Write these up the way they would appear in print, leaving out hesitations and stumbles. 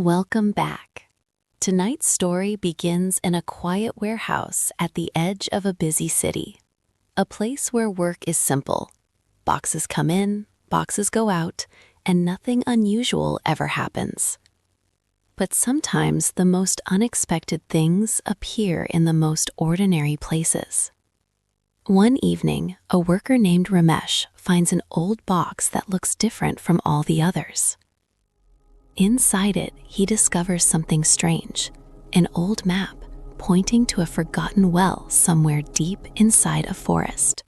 Welcome back. Tonight's story begins in a quiet warehouse at the edge of a busy city. A place where work is simple. Boxes come in, boxes go out, and nothing unusual ever happens. But sometimes the most unexpected things appear in the most ordinary places. One evening, a worker named Ramesh finds an old box that looks different from all the others. Inside it, he discovers something strange, an old map pointing to a forgotten well somewhere deep inside a forest.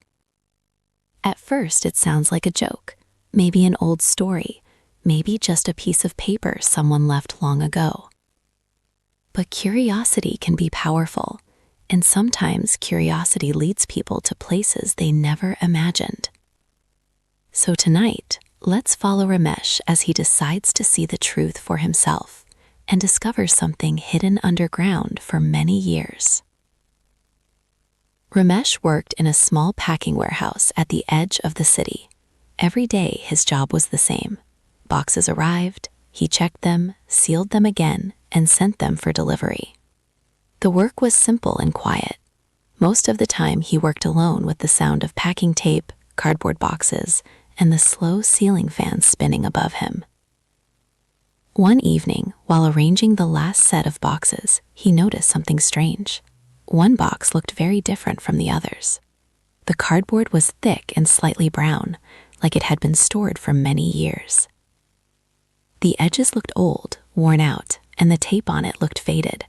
At first, it sounds like a joke, maybe an old story, maybe just a piece of paper someone left long ago. But curiosity can be powerful, and sometimes curiosity leads people to places they never imagined. So tonight, let's follow Ramesh as he decides to see the truth for himself and discovers something hidden underground for many years. Ramesh worked in a small packing warehouse at the edge of the city. Every day, his job was the same. Boxes arrived, he checked them, sealed them again, and sent them for delivery. The work was simple and quiet. Most of the time, he worked alone with the sound of packing tape, cardboard boxes, and the slow ceiling fan spinning above him. One evening, while arranging the last set of boxes, he noticed something strange. One box looked very different from the others. The cardboard was thick and slightly brown, like it had been stored for many years. The edges looked old, worn out, and the tape on it looked faded.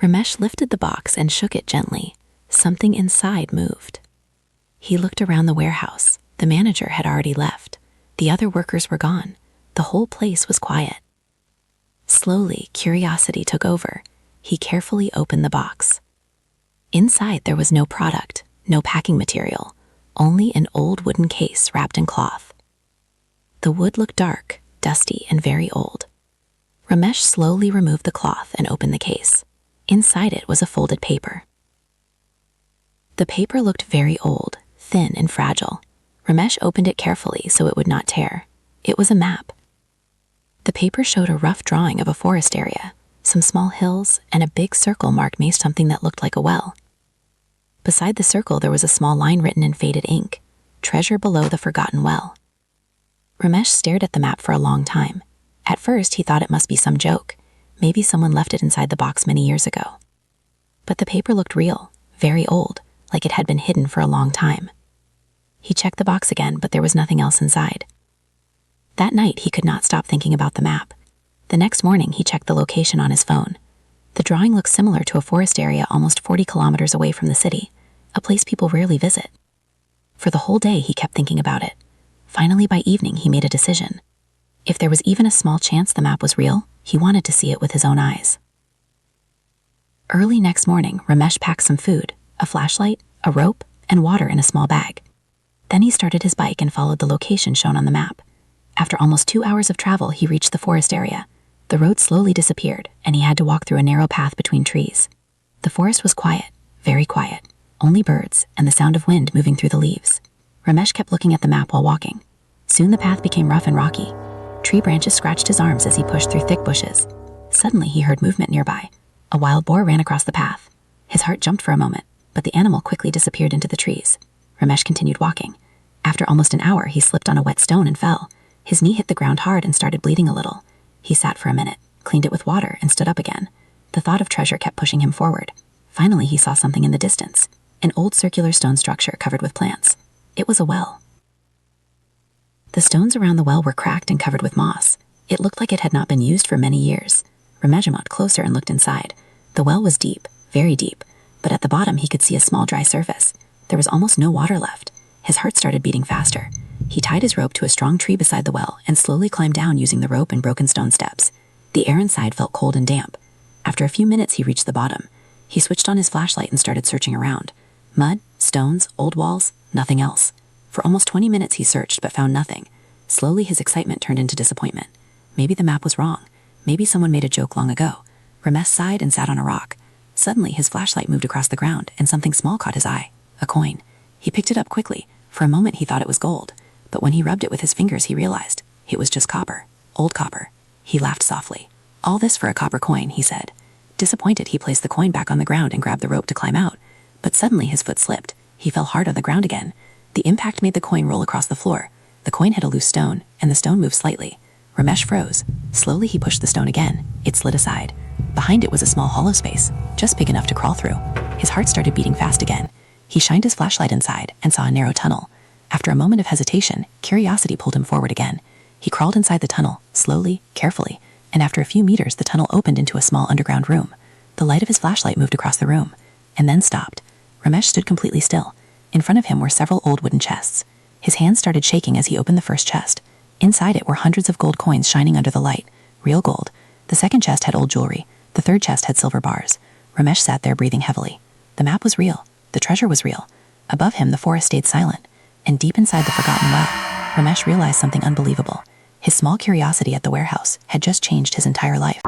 Ramesh lifted the box and shook it gently. Something inside moved. He looked around the warehouse. The manager had already left. The other workers were gone. The whole place was quiet. Slowly, curiosity took over. He carefully opened the box. Inside, there was no product, no packing material, only an old wooden case wrapped in cloth. The wood looked dark, dusty, and very old. Ramesh slowly removed the cloth and opened the case. Inside it was a folded paper. The paper looked very old, thin and fragile. Ramesh opened it carefully so it would not tear. It was a map. The paper showed a rough drawing of a forest area, some small hills, and a big circle marked near something that looked like a well. Beside the circle, there was a small line written in faded ink, "Treasure below the forgotten well." Ramesh stared at the map for a long time. At first, he thought it must be some joke. Maybe someone left it inside the box many years ago. But the paper looked real, very old, like it had been hidden for a long time. He checked the box again, but there was nothing else inside. That night, he could not stop thinking about the map. The next morning, he checked the location on his phone. The drawing looked similar to a forest area almost 40 kilometers away from the city, a place people rarely visit. For the whole day, he kept thinking about it. Finally, by evening, he made a decision. If there was even a small chance the map was real, he wanted to see it with his own eyes. Early next morning, Ramesh packed some food, a flashlight, a rope, and water in a small bag. Then he started his bike and followed the location shown on the map. After almost 2 hours of travel, he reached the forest area. The road slowly disappeared, and he had to walk through a narrow path between trees. The forest was quiet, very quiet, only birds and the sound of wind moving through the leaves. Ramesh kept looking at the map while walking. Soon the path became rough and rocky. Tree branches scratched his arms as he pushed through thick bushes. Suddenly, he heard movement nearby. A wild boar ran across the path. His heart jumped for a moment, but the animal quickly disappeared into the trees. Ramesh continued walking. After almost an hour, he slipped on a wet stone and fell. His knee hit the ground hard and started bleeding a little. He sat for a minute, cleaned it with water, and stood up again. The thought of treasure kept pushing him forward. Finally, he saw something in the distance, an old circular stone structure covered with plants. It was a well. The stones around the well were cracked and covered with moss. It looked like it had not been used for many years. Ramesh moved closer and looked inside. The well was deep, very deep, but at the bottom he could see a small dry surface. There was almost no water left. His heart started beating faster. He tied his rope to a strong tree beside the well and slowly climbed down using the rope and broken stone steps. The air inside felt cold and damp. After a few minutes, he reached the bottom. He switched on his flashlight and started searching around. Mud, stones, old walls, nothing else. For almost 20 minutes he searched but found nothing. Slowly his excitement turned into disappointment. Maybe the map was wrong. Maybe someone made a joke long ago. Ramesh sighed and sat on a rock. Suddenly his flashlight moved across the ground and something small caught his eye. A coin. He picked it up quickly. For a moment he thought it was gold, but when he rubbed it with his fingers he realized it was just copper. Old copper. He laughed softly. "All this for a copper coin," he said. Disappointed, he placed the coin back on the ground and grabbed the rope to climb out. But suddenly his foot slipped. He fell hard on the ground again. The impact made the coin roll across the floor. The coin hit a loose stone, and the stone moved slightly. Ramesh froze. Slowly he pushed the stone again. It slid aside. Behind it was a small hollow space, just big enough to crawl through. His heart started beating fast again. He shined his flashlight inside and saw a narrow tunnel. After a moment of hesitation, curiosity pulled him forward again. He crawled inside the tunnel, slowly, carefully, and after a few meters the tunnel opened into a small underground room. The light of his flashlight moved across the room, and then stopped. Ramesh stood completely still. In front of him were several old wooden chests. His hands started shaking as he opened the first chest. Inside it were hundreds of gold coins shining under the light. Real gold. The second chest had old jewelry. The third chest had silver bars. Ramesh sat there breathing heavily. The map was real. The treasure was real. Above him the forest stayed silent. And deep inside the forgotten well, Ramesh realized something unbelievable. His small curiosity at the warehouse had just changed his entire life.